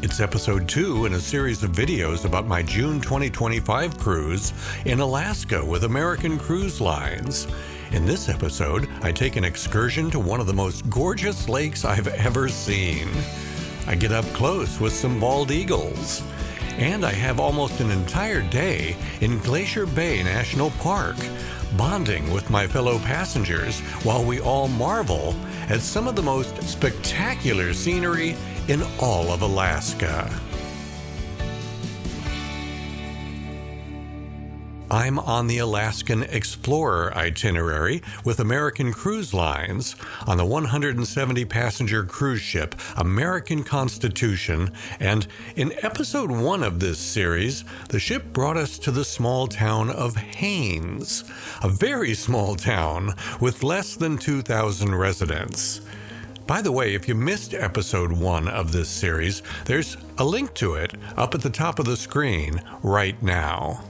It's episode 2 in a series of videos about my June 2025 cruise in Alaska with American Cruise Lines. In this episode, I take an excursion to one of the most gorgeous lakes I've ever seen. I get up close with some bald eagles. And I have almost an entire day in Glacier Bay National Park, bonding with my fellow passengers while we all marvel at some of the most spectacular scenery in all of Alaska. I'm on the Alaskan Explorer itinerary with American Cruise Lines on the 170-passenger cruise ship American Constitution, and in episode 1 of this series, the ship brought us to the small town of Haines, a very small town with less than 2,000 residents. By the way, if you missed episode 1 of this series, there's a link to it up at the top of the screen right now.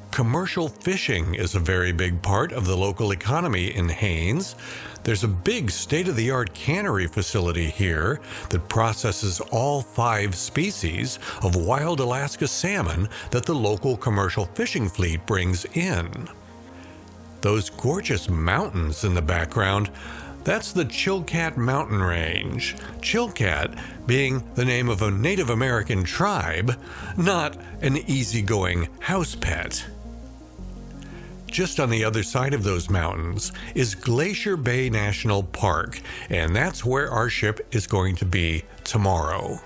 Commercial fishing is a very big part of the local economy in Haines. There's a big state-of-the-art cannery facility here that processes all 5 species of wild Alaska salmon that the local commercial fishing fleet brings in. Those gorgeous mountains in the background, that's the Chilkoot mountain range. Chilkoot being the name of a Native American tribe, not an easygoing house pet. Just on the other side of those mountains is Glacier Bay National Park, and that's where our ship is going to be tomorrow.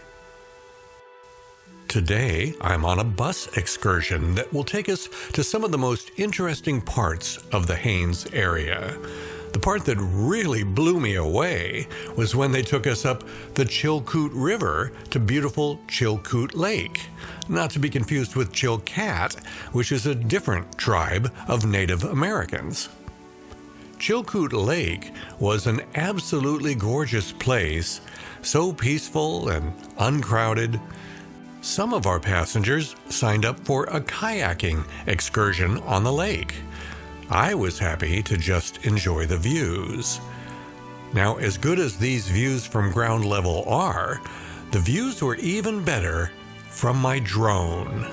Today, I'm on a bus excursion that will take us to some of the most interesting parts of the Haines area. The part that really blew me away was when they took us up the Chilkoot River to beautiful Chilkoot Lake, not to be confused with Chilkat, which is a different tribe of Native Americans. Chilkoot Lake was an absolutely gorgeous place, so peaceful and uncrowded. Some of our passengers signed up for a kayaking excursion on the lake. I was happy to just enjoy the views. Now, as good as these views from ground level are, the views were even better from my drone.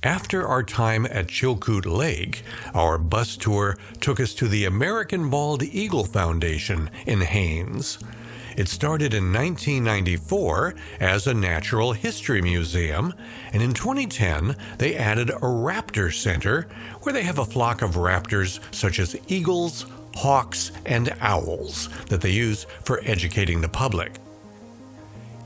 After our time at Chilkoot Lake, our bus tour took us to the American Bald Eagle Foundation in Haines. It started in 1994 as a natural history museum, and in 2010 they added a raptor center where they have a flock of raptors such as eagles, hawks, and owls that they use for educating the public.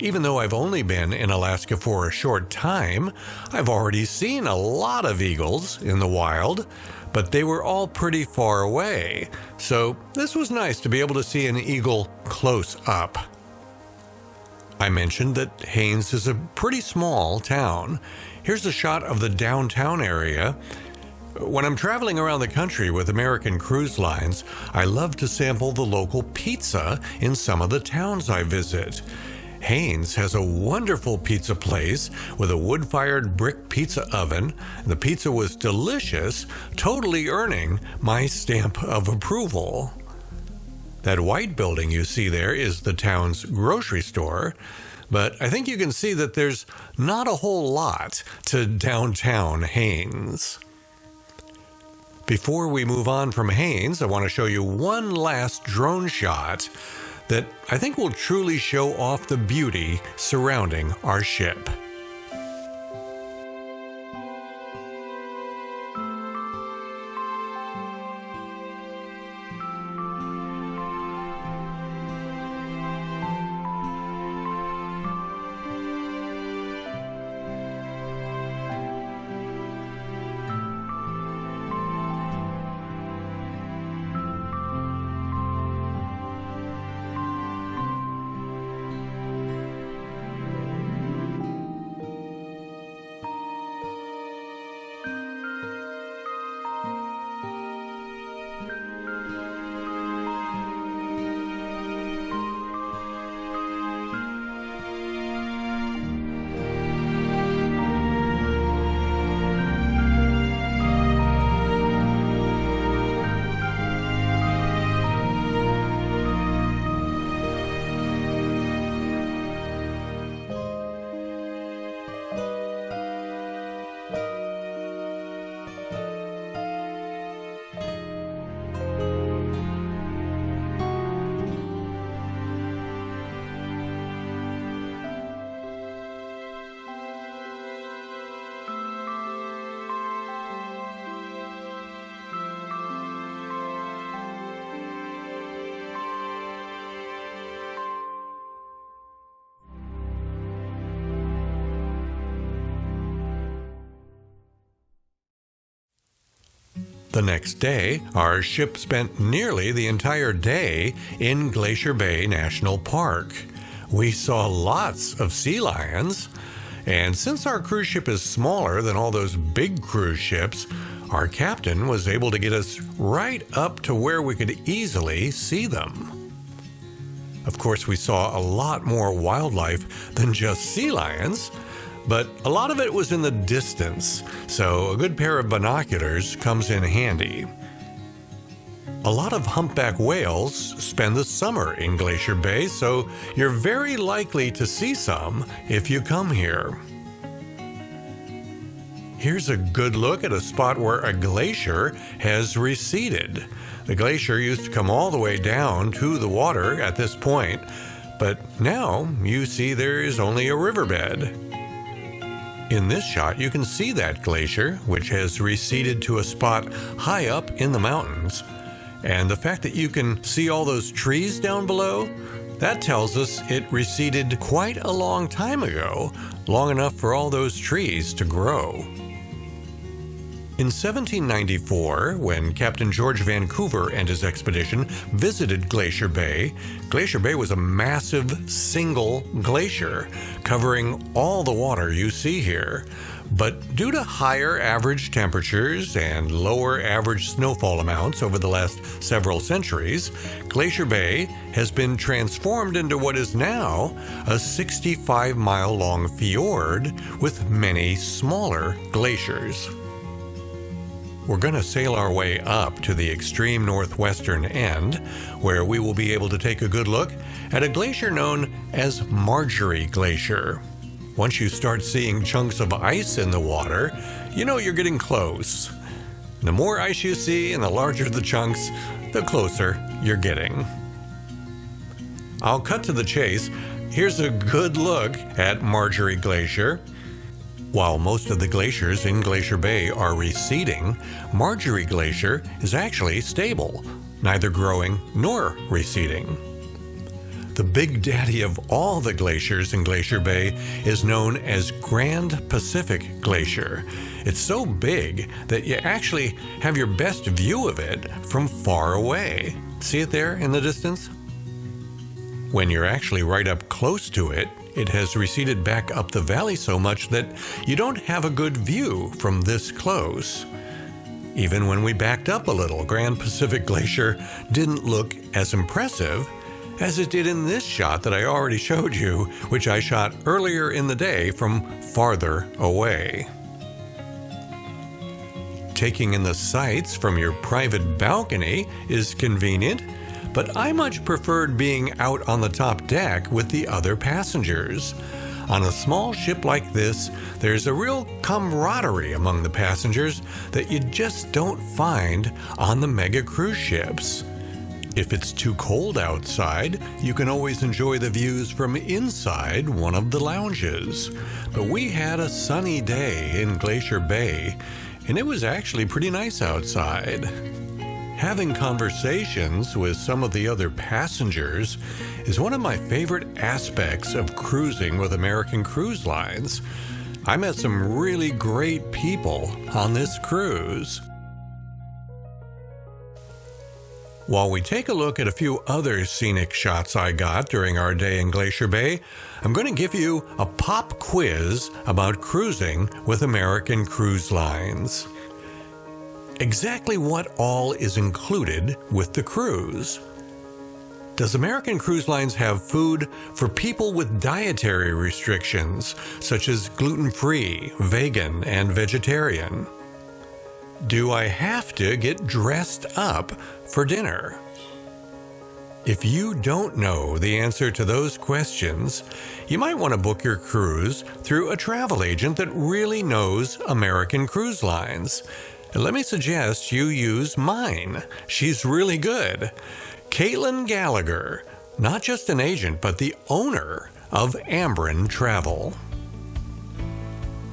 Even though I've only been in Alaska for a short time, I've already seen a lot of eagles in the wild, but they were all pretty far away, so this was nice to be able to see an eagle close up. I mentioned that Haines is a pretty small town. Here's a shot of the downtown area. When I'm traveling around the country with American Cruise Lines, I love to sample the local pizza in some of the towns I visit. Haines has a wonderful pizza place with a wood-fired brick pizza oven. The pizza was delicious, totally earning my stamp of approval. That white building you see there is the town's grocery store, but I think you can see that there's not a whole lot to downtown Haines. Before we move on from Haines, I want to show you one last drone shot that I think will truly show off the beauty surrounding our ship. The next day, our ship spent nearly the entire day in Glacier Bay National Park. We saw lots of sea lions, and since our cruise ship is smaller than all those big cruise ships, our captain was able to get us right up to where we could easily see them. Of course, we saw a lot more wildlife than just sea lions, but a lot of it was in the distance, so a good pair of binoculars comes in handy. A lot of humpback whales spend the summer in Glacier Bay, so you're very likely to see some if you come here. Here's a good look at a spot where a glacier has receded. The glacier used to come all the way down to the water at this point, but now you see there is only a riverbed. In this shot, you can see that glacier, which has receded to a spot high up in the mountains. And the fact that you can see all those trees down below, that tells us it receded quite a long time ago, long enough for all those trees to grow. In 1794, when Captain George Vancouver and his expedition visited Glacier Bay was a massive single glacier covering all the water you see here. But due to higher average temperatures and lower average snowfall amounts over the last several centuries, Glacier Bay has been transformed into what is now a 65-mile-long fjord with many smaller glaciers. We're going to sail our way up to the extreme northwestern end, where we will be able to take a good look at a glacier known as Margerie Glacier. Once you start seeing chunks of ice in the water, you know you're getting close. The more ice you see and the larger the chunks, the closer you're getting. I'll cut to the chase. Here's a good look at Margerie Glacier. While most of the glaciers in Glacier Bay are receding, Margerie Glacier is actually stable, neither growing nor receding. The big daddy of all the glaciers in Glacier Bay is known as Grand Pacific Glacier. It's so big that you actually have your best view of it from far away. See it there in the distance? When you're actually right up close to it, it has receded back up the valley so much that you don't have a good view from this close. Even when we backed up a little, Grand Pacific Glacier didn't look as impressive as it did in this shot that I already showed you, which I shot earlier in the day from farther away. Taking in the sights from your private balcony is convenient, but I much preferred being out on the top deck with the other passengers. On a small ship like this, there's a real camaraderie among the passengers that you just don't find on the mega cruise ships. If it's too cold outside, you can always enjoy the views from inside one of the lounges. But we had a sunny day in Glacier Bay, and it was actually pretty nice outside. Having conversations with some of the other passengers is one of my favorite aspects of cruising with American Cruise Lines. I met some really great people on this cruise. While we take a look at a few other scenic shots I got during our day in Glacier Bay, I'm going to give you a pop quiz about cruising with American Cruise Lines. Exactly what all is included with the cruise? Does American Cruise Lines have food for people with dietary restrictions, such as gluten-free, vegan, and vegetarian? Do I have to get dressed up for dinner? If you don't know the answer to those questions, you might want to book your cruise through a travel agent that really knows American Cruise Lines. And let me suggest you use mine. She's really good. Caitlin Gallagher, not just an agent, but the owner of Ambrin Travel.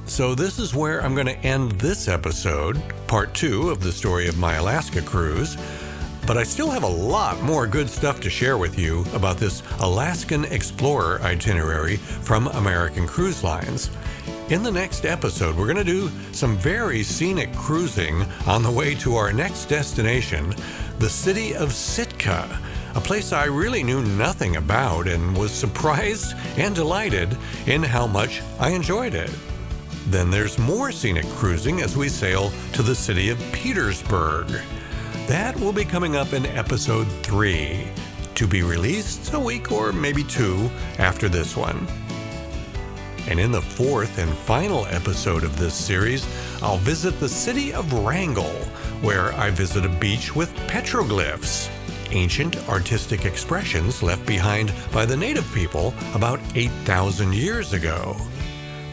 So this is where I'm going to end this episode, part 2 of the story of my Alaska cruise. But I still have a lot more good stuff to share with you about this Alaskan Explorer itinerary from American Cruise Lines. In the next episode, we're going to do some very scenic cruising on the way to our next destination, the city of Sitka, a place I really knew nothing about and was surprised and delighted in how much I enjoyed it. Then there's more scenic cruising as we sail to the city of Petersburg. That will be coming up in episode 3, to be released a week or maybe 2 after this one. And in the 4th and final episode of this series, I'll visit the city of Wrangell, where I visit a beach with petroglyphs, ancient artistic expressions left behind by the native people about 8,000 years ago.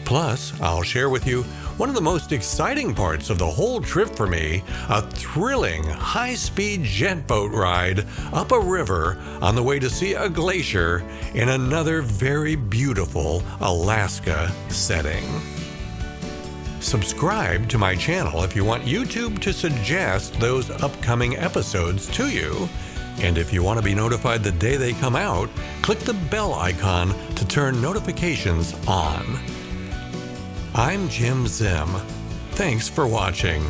Plus, I'll share with you one of the most exciting parts of the whole trip for me, a thrilling high-speed jet boat ride up a river on the way to see a glacier in another very beautiful Alaska setting. Subscribe to my channel if you want YouTube to suggest those upcoming episodes to you. And if you want to be notified the day they come out, click the bell icon to turn notifications on. I'm Jim Zim. Thanks for watching.